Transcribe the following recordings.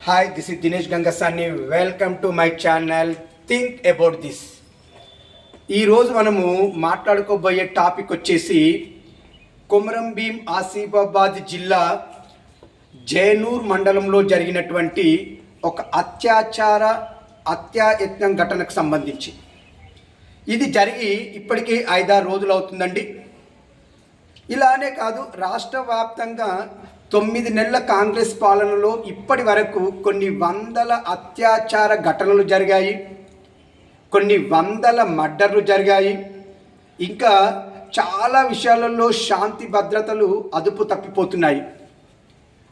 Hi, this is Dinesh Gangasani. Welcome to my channel Think About This. ఈరోజు మనము మాట్లాడుకోబోయే topic వచ్చేసి కొమరం భీం ఆసిఫాబాద్ జిల్లా జైనూర్ మండలంలో జరిగినటువంటి ఒక అత్యాయత్నం ఘటనకు సంబంధించి. ఇది జరిగి ఇప్పటికీ 5-6 రోజులు అవుతుందండి. ఇలానే కాదు, రాష్ట్ర వ్యాప్తంగా 9 నెలల కాంగ్రెస్ పాలనలో ఇప్పటి వరకు కొన్ని వందల అత్యాచార ఘటనలు జరిగాయి, కొన్ని వందల మర్డర్లు జరిగాయి. ఇంకా చాలా విషయాలలో శాంతి భద్రతలు అదుపు తప్పిపోతున్నాయి.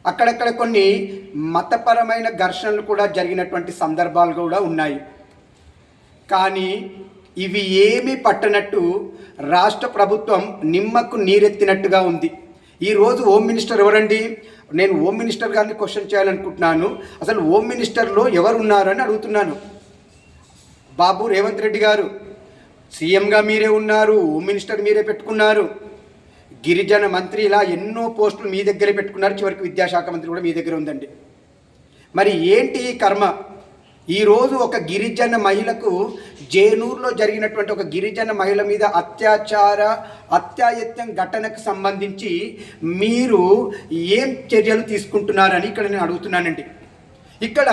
అక్కడక్కడ కొన్ని మతపరమైన ఘర్షణలు కూడా జరిగినటువంటి సందర్భాలు కూడా ఉన్నాయి. కానీ ఇవి ఏమీ పట్టనట్టు రాష్ట్ర ప్రభుత్వం నిమ్మకు నీరెత్తినట్టుగా ఉంది. ఈరోజు హోమ్ మినిస్టర్ ఎవరండి? నేను హోమ్ మినిస్టర్ గారిని క్వశ్చన్ చేయాలనుకుంటున్నాను. అసలు హోమ్ మినిస్టర్లో ఎవరు ఉన్నారని అడుగుతున్నాను. బాబు రేవంత్ రెడ్డి గారు సీఎంగా మీరే ఉన్నారు, హోమ్ మినిస్టర్ మీరే పెట్టుకున్నారు, గిరిజన మంత్రి, ఇలా ఎన్నో పోస్టులు మీ దగ్గరే పెట్టుకున్నారు. చివరికి విద్యాశాఖ మంత్రి కూడా మీ దగ్గర ఉందండి. మరి ఏంటి కర్మ? ఈరోజు ఒక గిరిజన మహిళకు జైనూర్లో జరిగినటువంటి ఒక గిరిజన మహిళ మీద అత్యాయత్నం ఘటనకు సంబంధించి మీరు ఏం చర్యలు తీసుకుంటున్నారని ఇక్కడ నేను అడుగుతున్నానండి. ఇక్కడ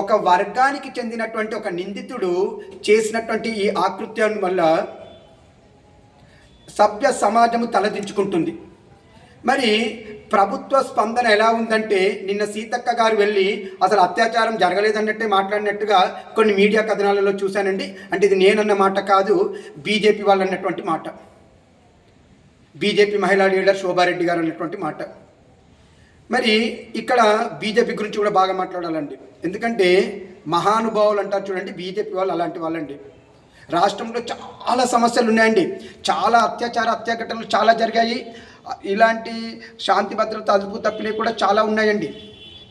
ఒక వర్గానికి చెందినటువంటి ఒక నిందితుడు చేసినటువంటి ఈ ఆకృత్యం వల్ల సభ్య సమాజము తలదించుకుంటుంది. మరి ప్రభుత్వ స్పందన ఎలా ఉందంటే, నిన్న సీతక్క గారు వెళ్ళి అసలు అత్యాచారం జరగలేదన్నట్టే మాట్లాడినట్టుగా కొన్ని మీడియా కథనాలలో చూశానండి. అంటే ఇది నేనన్న మాట కాదు, బీజేపీ వాళ్ళు అన్నటువంటి మాట, బీజేపీ మహిళా లీడర్ శోభారెడ్డి గారు అన్నటువంటి మాట. మరి ఇక్కడ బీజేపీ గురించి కూడా బాగా మాట్లాడాలండి. ఎందుకంటే మహానుభావులు అంటారు చూడండి, బీజేపీ వాళ్ళు అలాంటి వాళ్ళండి. రాష్ట్రంలో చాలా సమస్యలు ఉన్నాయండి, చాలా అత్యాఘటనలు చాలా జరిగాయి. ఇలాంటి శాంతి భద్రత అదుపు తప్పినవి కూడా చాలా ఉన్నాయండి.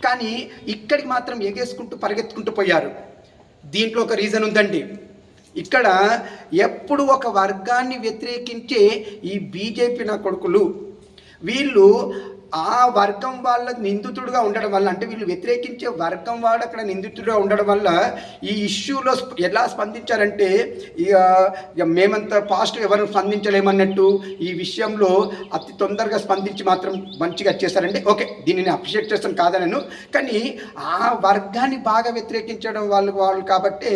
కానీ ఇక్కడికి మాత్రం ఎగేసుకుంటూ పరిగెత్తుకుంటూ పోయారు. దీంట్లో ఒక రీజన్ ఉందండి. ఇక్కడ ఎప్పుడు ఒక వర్గాన్ని వ్యతిరేకించే ఈ బీజేపీ నా కొడుకులు, వీళ్ళు ఆ వర్గం వాళ్ళ నిందితుడుగా ఉండడం వల్ల, అంటే వీళ్ళు వ్యతిరేకించే వర్గం వాడు అక్కడ నిందితుడుగా ఉండడం వల్ల ఈ ఇష్యూలో ఎలా స్పందించారంటే, ఇక మేమంతా ఫాస్ట్ ఎవరు స్పందించలేమన్నట్టు ఈ విషయంలో అతి తొందరగా స్పందించి మాత్రం మంచిగా చేశారండి. ఓకే, దీనిని అప్రిషియేట్ చేస్తాను కాదనను, కానీ ఆ వర్గాన్ని బాగా వ్యతిరేకించడం వాళ్ళు కాబట్టి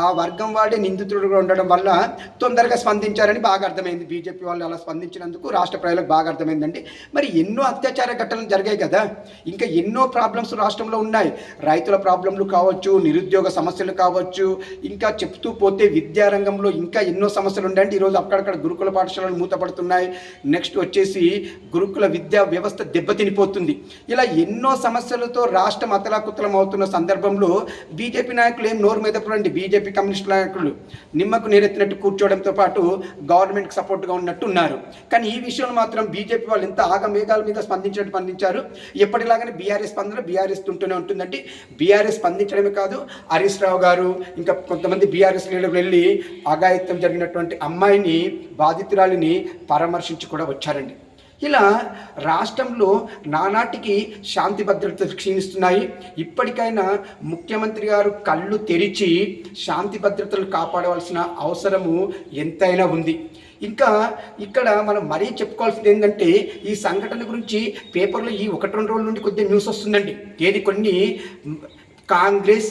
ఆ వర్గం వాడే నిందితుడుగా ఉండడం వల్ల తొందరగా స్పందించారని బాగా అర్థమైంది. బీజేపీ వాళ్ళు అలా స్పందించినందుకు రాష్ట్ర ప్రజలకు బాగా అర్థమైందండి. మరి ఎన్నో అత్యాచార ఘటనలు జరిగాయి కదా, ఇంకా ఎన్నో ప్రాబ్లమ్స్ రాష్ట్రంలో ఉన్నాయి. రైతుల ప్రాబ్లంలు కావచ్చు, నిరుద్యోగ సమస్యలు కావచ్చు, ఇంకా చెప్తూ పోతే విద్యారంగంలో ఇంకా ఎన్నో సమస్యలు ఉన్నాయండి. ఈరోజు అక్కడక్కడ గురుకుల పాఠశాలలు మూతపడుతున్నాయి. నెక్స్ట్ వచ్చేసి గురుకుల విద్యా వ్యవస్థ దెబ్బతినిపోతుంది. ఇలా ఎన్నో సమస్యలతో రాష్ట్రం అతలాకుతలం అవుతున్న సందర్భంలో బీజేపీ నాయకులు ఏం నోరు మీద పడండి, బీజేపీ కమ్యూనిస్ట్ నాయకులు నిమ్మకు నీరెత్తినట్టు కూర్చోవడంతో పాటు గవర్నమెంట్కి సపోర్ట్గా ఉన్నట్టు ఉన్నారు. కానీ ఈ విషయంలో మాత్రం బీజేపీ వాళ్ళు ఎంత ఆగమేఘాల మీద స్పందించారు. ఎప్పటిలాగానే బీఆర్ఎస్ స్పందన బీఆర్ఎస్ ఉంటూనే ఉంటుందండి. బీఆర్ఎస్ స్పందించడమే కాదు, హరీష్ రావు గారు ఇంకా కొంతమంది బీఆర్ఎస్ లీడర్లు వెళ్ళి అఘాయిత్యం జరిగినటువంటి అమ్మాయిని, బాధితురాలిని పరామర్శించి కూడా వచ్చారండి. ఇలా రాష్ట్రంలో నానాటికి శాంతి భద్రతలు క్షీణిస్తున్నాయి. ఇప్పటికైనా ముఖ్యమంత్రి గారు కళ్ళు తెరిచి శాంతి భద్రతలు కాపాడవలసిన అవసరము ఎంతైనా ఉంది. ఇంకా ఇక్కడ మనం మరీ చెప్పుకోవాల్సింది ఏంటంటే, ఈ సంఘటన గురించి పేపర్లో ఈ 1-2 రోజుల నుండి కొద్దిగా న్యూస్ వస్తుందండి. ఏది కొన్ని కాంగ్రెస్,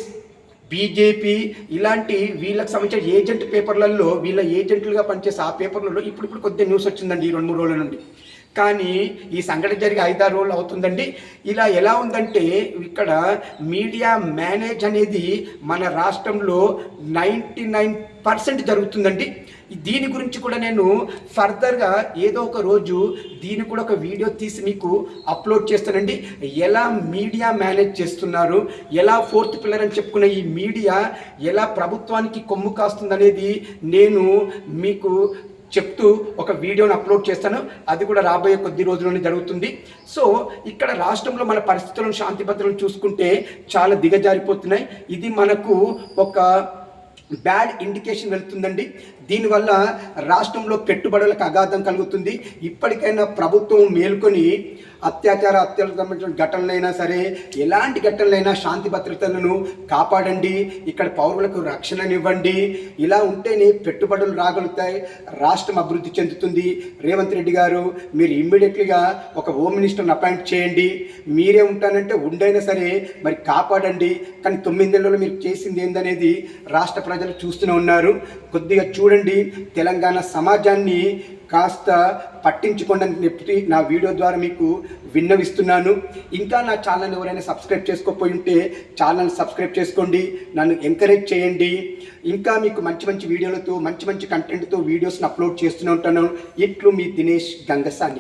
బీజేపీ ఇలాంటి వీళ్ళకి సంబంధించిన ఏజెంట్ పేపర్లలో, వీళ్ళ ఏజెంట్లుగా పనిచేసే ఆ పేపర్లలో ఇప్పుడు కొద్దిగా న్యూస్ వచ్చిందండి ఈ 2-3 రోజుల నుండి. కానీ ఈ సంఘటన జరిగి 5-6 రోజులు అవుతుందండి. ఇలా ఎలా ఉందంటే, ఇక్కడ మీడియా మేనేజ్ అనేది మన రాష్ట్రంలో 99% జరుగుతుందండి. దీని గురించి కూడా నేను ఫర్దర్గా ఏదో ఒక రోజు దీన్ని కూడా ఒక వీడియో తీసి మీకు అప్లోడ్ చేస్తానండి. ఎలా మీడియా మేనేజ్ చేస్తున్నారు, ఎలా 4th పిల్లర్ అని చెప్పుకున్న ఈ మీడియా ఎలా ప్రభుత్వానికి కొమ్ము కాస్తుందనేది నేను మీకు చెప్తూ ఒక వీడియోని అప్లోడ్ చేస్తాను. అది కూడా రాబోయే కొద్ది రోజుల్లోనే జరుగుతుంది. సో ఇక్కడ రాష్ట్రంలో మన పరిస్థితులను, శాంతి భద్రతలను చూసుకుంటే చాలా దిగజారిపోతున్నాయి. ఇది మనకు ఒక బ్యాడ్ ఇండికేషన్ వెళ్తుందండి. దీనివల్ల రాష్ట్రంలో పెట్టుబడులకు అగాధం కలుగుతుంది. ఇప్పటికైనా ప్రభుత్వం మేల్కొని హత్యలకు సంబంధించిన ఘటనలైనా సరే, ఎలాంటి ఘటనలైనా శాంతి భద్రతలను కాపాడండి, ఇక్కడ పౌరులకు రక్షణనివ్వండి. ఇలా ఉంటేనే పెట్టుబడులు రాగలుగుతాయి, రాష్ట్రం అభివృద్ధి చెందుతుంది. రేవంత్ రెడ్డి గారు, మీరు ఇమ్మీడియట్లీగా ఒక హోమ్ మినిస్టర్ని అపాయింట్ చేయండి. మీరే ఉంటానంటే ఉండైనా సరే మరి కాపాడండి. కానీ 9 నెలల్లో మీరు చేసింది ఏందనేది రాష్ట్ర ప్రజలు చూస్తూనే ఉన్నారు. కొద్దిగా చూడండి. తెలంగాణ సమాజాన్ని కాస్త పట్టించుకోండి అని చెప్పి నా వీడియో ద్వారా మీకు విన్నవిస్తున్నాను. ఇంకా నా ఛానల్ ఎవరైనా సబ్స్క్రైబ్ చేసుకోకపోయి ఉంటే ఛానల్ సబ్స్క్రైబ్ చేసుకోండి, నన్ను ఎంకరేజ్ చేయండి. ఇంకా మీకు మంచి మంచి వీడియోలతో, మంచి మంచి కంటెంట్తో వీడియోస్ని అప్లోడ్ చేస్తూనే ఉంటాను. ఇట్లు మీ దినేష్ గంగసాని.